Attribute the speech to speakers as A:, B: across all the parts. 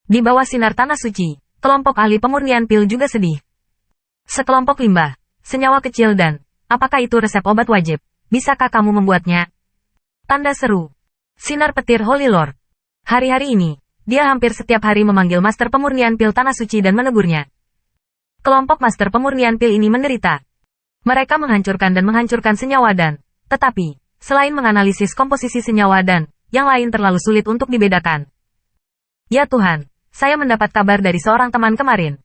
A: Di bawah sinar tanah suci, kelompok ahli pemurnian pil juga sedih. Sekelompok limbah, senyawa kecil dan, apakah itu resep obat wajib? Bisakah kamu membuatnya? Tanda seru. Sinar petir Holy Lord. Hari-hari ini, dia hampir setiap hari memanggil Master Pemurnian Pil Tanah Suci dan menegurnya. Kelompok Master Pemurnian Pil ini menderita. Mereka menghancurkan senyawa dan, tetapi, selain menganalisis komposisi senyawa dan, yang lain terlalu sulit untuk dibedakan. Ya Tuhan, saya mendapat kabar dari seorang teman kemarin.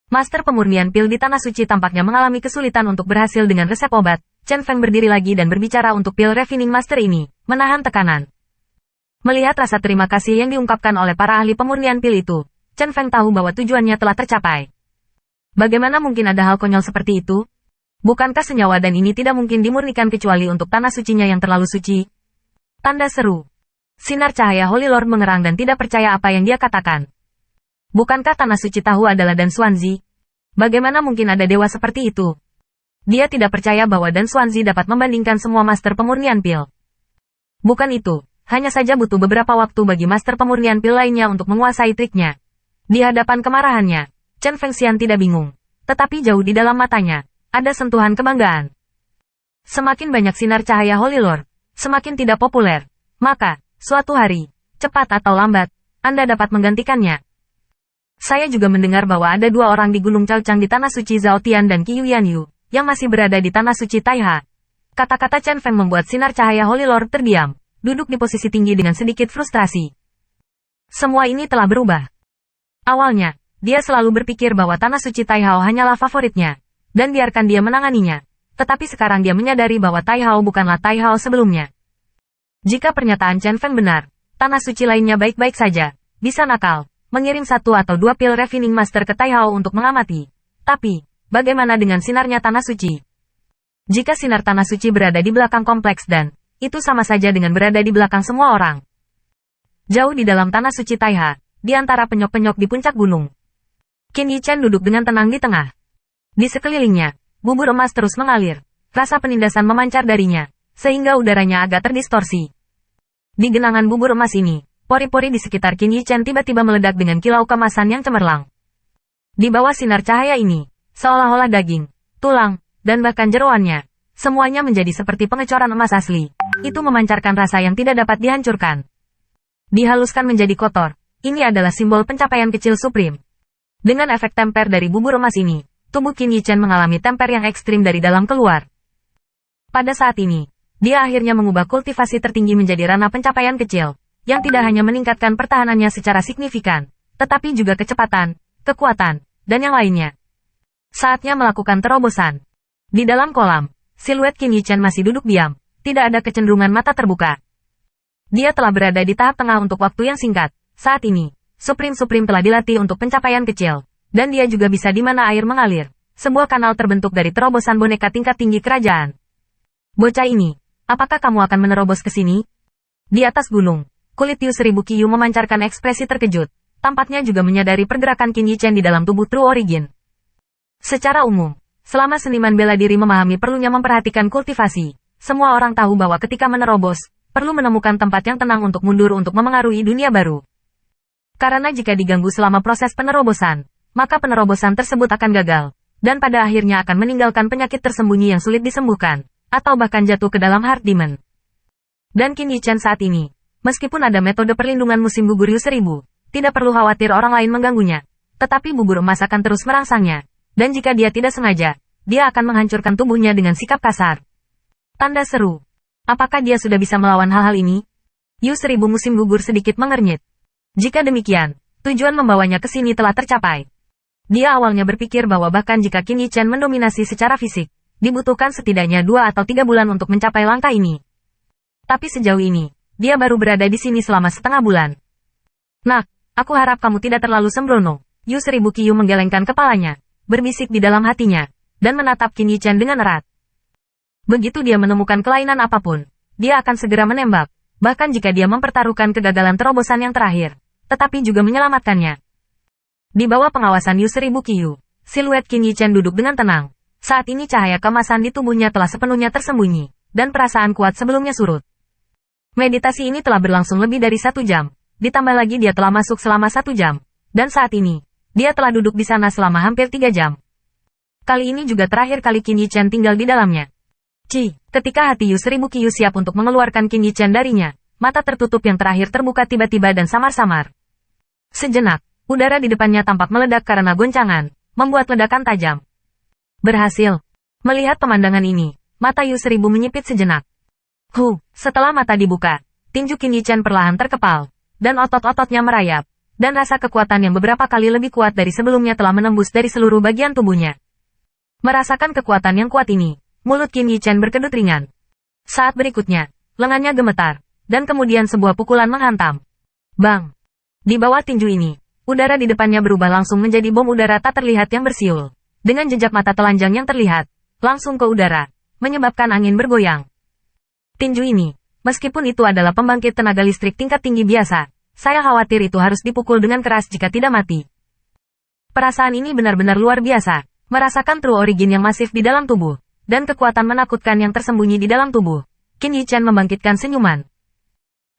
A: Master Pemurnian Pil di Tanah Suci tampaknya mengalami kesulitan untuk berhasil dengan resep obat. Chen Feng berdiri lagi dan berbicara untuk pil Refining Master ini, menahan tekanan. Melihat rasa terima kasih yang diungkapkan oleh para ahli pemurnian pil itu, Chen Feng tahu bahwa tujuannya telah tercapai. Bagaimana mungkin ada hal konyol seperti itu? Bukankah senyawa dan ini tidak mungkin dimurnikan kecuali untuk tanah sucinya yang terlalu suci? Tanda seru. Sinar cahaya Holy Lord mengerang dan tidak percaya apa yang dia katakan. Bukankah tanah suci tahu adalah Dan Xuanzi? Bagaimana mungkin ada dewa seperti itu? Dia tidak percaya bahwa Dan Xuanzi dapat membandingkan semua master pemurnian pil. Bukan itu, hanya saja butuh beberapa waktu bagi master pemurnian pil lainnya untuk menguasai triknya. Di hadapan kemarahannya, Chen Fengxian tidak bingung. Tetapi jauh di dalam matanya, ada sentuhan kebanggaan. Semakin banyak sinar cahaya Holy Lord, semakin tidak populer. Maka, suatu hari, cepat atau lambat, Anda dapat menggantikannya. Saya juga mendengar bahwa ada dua orang di Gunung Chaochang di Tanah Suci Zhao Tian dan Qiu Yanyu, yang masih berada di Tanah Suci Taiha. Kata-kata Chen Feng membuat sinar cahaya Holy Lord terdiam, duduk di posisi tinggi dengan sedikit frustrasi. Semua ini telah berubah. Awalnya, dia selalu berpikir bahwa Tanah Suci Taihao hanyalah favoritnya, dan biarkan dia menanganinya. Tetapi sekarang dia menyadari bahwa Taihao bukanlah Taihao sebelumnya. Jika pernyataan Chen Feng benar, Tanah Suci lainnya baik-baik saja, bisa nakal, mengirim 1 atau 2 pil Refining Master ke Taihao untuk mengamati. Tapi, bagaimana dengan sinarnya Tanah Suci? Jika sinar Tanah Suci berada di belakang kompleks dan, itu sama saja dengan berada di belakang semua orang. Jauh di dalam Tanah Suci Taiha, di antara penyok-penyok di puncak gunung. Qin Yichen duduk dengan tenang di tengah. Di sekelilingnya, bubur emas terus mengalir, rasa penindasan memancar darinya, sehingga udaranya agak terdistorsi. Di genangan bubur emas ini, pori-pori di sekitar Qin Yichen tiba-tiba meledak dengan kilau kemasan yang cemerlang. Di bawah sinar cahaya ini, seolah-olah daging, tulang, dan bahkan jeroannya, semuanya menjadi seperti pengecoran emas asli. Itu memancarkan rasa yang tidak dapat dihancurkan. Dihaluskan menjadi kotor, ini adalah simbol pencapaian kecil supreme. Dengan efek temper dari bubur emas ini, tubuh Qin Yichen mengalami temper yang ekstrim dari dalam keluar. Pada saat ini, dia akhirnya mengubah kultivasi tertinggi menjadi ranah pencapaian kecil, yang tidak hanya meningkatkan pertahanannya secara signifikan, tetapi juga kecepatan, kekuatan, dan yang lainnya. Saatnya melakukan terobosan. Di dalam kolam, siluet Qin Yichen masih duduk diam, tidak ada kecenderungan mata terbuka. Dia telah berada di tahap tengah untuk waktu yang singkat. Saat ini, Supreme telah dilatih untuk pencapaian kecil, dan dia juga bisa di mana air mengalir. Sebuah kanal terbentuk dari terobosan boneka tingkat tinggi kerajaan. Bocah ini, apakah kamu akan menerobos ke sini? Di atas gunung, kulit Yu 1000 Qiu memancarkan ekspresi terkejut. Tampaknya juga menyadari pergerakan Qin Yichen di dalam tubuh True Origin. Secara umum, selama seniman bela diri memahami perlunya memperhatikan kultivasi, semua orang tahu bahwa ketika menerobos, perlu menemukan tempat yang tenang untuk mundur untuk memengaruhi dunia baru. Karena jika diganggu selama proses penerobosan, maka penerobosan tersebut akan gagal, dan pada akhirnya akan meninggalkan penyakit tersembunyi yang sulit disembuhkan, atau bahkan jatuh ke dalam Heart Demon. Dan Qin Yichen saat ini, meskipun ada metode perlindungan musim gugur Yu 1000, tidak perlu khawatir orang lain mengganggunya, tetapi bubur emas akan terus merangsangnya. Dan jika dia tidak sengaja, dia akan menghancurkan tubuhnya dengan sikap kasar. Tanda seru. Apakah dia sudah bisa melawan hal-hal ini? Yu 1000 musim gugur sedikit mengernyit. Jika demikian, tujuan membawanya ke sini telah tercapai. Dia awalnya berpikir bahwa bahkan jika Qin Yichen mendominasi secara fisik, dibutuhkan setidaknya 2 atau 3 bulan untuk mencapai langkah ini. Tapi sejauh ini, dia baru berada di sini selama setengah bulan. Nak, aku harap kamu tidak terlalu sembrono. Yu 1000 Qiu menggelengkan kepalanya, berbisik di dalam hatinya, dan menatap Qin Yichen dengan erat. Begitu dia menemukan kelainan apapun, dia akan segera menembak, bahkan jika dia mempertaruhkan kegagalan terobosan yang terakhir, tetapi juga menyelamatkannya. Di bawah pengawasan Yu 1000 Qiu, siluet Qin Yichen duduk dengan tenang. Saat ini cahaya kemasan di tubuhnya telah sepenuhnya tersembunyi, dan perasaan kuat sebelumnya surut. Meditasi ini telah berlangsung lebih dari 1 jam, ditambah lagi dia telah masuk selama 1 jam. Dan saat ini, dia telah duduk di sana selama hampir 3 jam. Kali ini juga terakhir kali Qin Yichen tinggal di dalamnya. Ketika hati Yu 1000 Qiu siap untuk mengeluarkan Qin Yichen darinya, mata tertutup yang terakhir terbuka tiba-tiba dan samar-samar. Sejenak, udara di depannya tampak meledak karena goncangan, membuat ledakan tajam. Berhasil. Melihat pemandangan ini, mata Yu 1000 menyipit sejenak. Setelah mata dibuka, tinju Qin Yichen perlahan terkepal, dan otot-ototnya merayap, dan rasa kekuatan yang beberapa kali lebih kuat dari sebelumnya telah menembus dari seluruh bagian tubuhnya. Merasakan kekuatan yang kuat ini, mulut Qin Yichen berkedut ringan. Saat berikutnya, lengannya gemetar, dan kemudian sebuah pukulan menghantam. Bang! Di bawah tinju ini, udara di depannya berubah langsung menjadi bom udara tak terlihat yang bersiul. Dengan jejak mata telanjang yang terlihat, langsung ke udara, menyebabkan angin bergoyang. Tinju ini, meskipun itu adalah pembangkit tenaga listrik tingkat tinggi biasa, saya khawatir itu harus dipukul dengan keras jika tidak mati. Perasaan ini benar-benar luar biasa. Merasakan true origin yang masif di dalam tubuh, dan kekuatan menakutkan yang tersembunyi di dalam tubuh, Qin Yichen membangkitkan senyuman.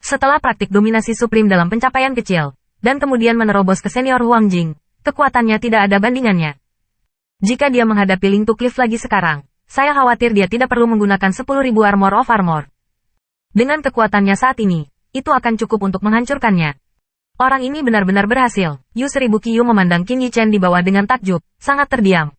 A: Setelah praktik dominasi suprim dalam pencapaian kecil, dan kemudian menerobos ke senior Huang Jing, kekuatannya tidak ada bandingannya. Jika dia menghadapi Ling Tu Cliff lagi sekarang, saya khawatir dia tidak perlu menggunakan 10.000 armor of armor. Dengan kekuatannya saat ini, itu akan cukup untuk menghancurkannya. Orang ini benar-benar berhasil. Yu 1000 Qiu memandang Qin Yichen di bawah dengan takjub, sangat terdiam.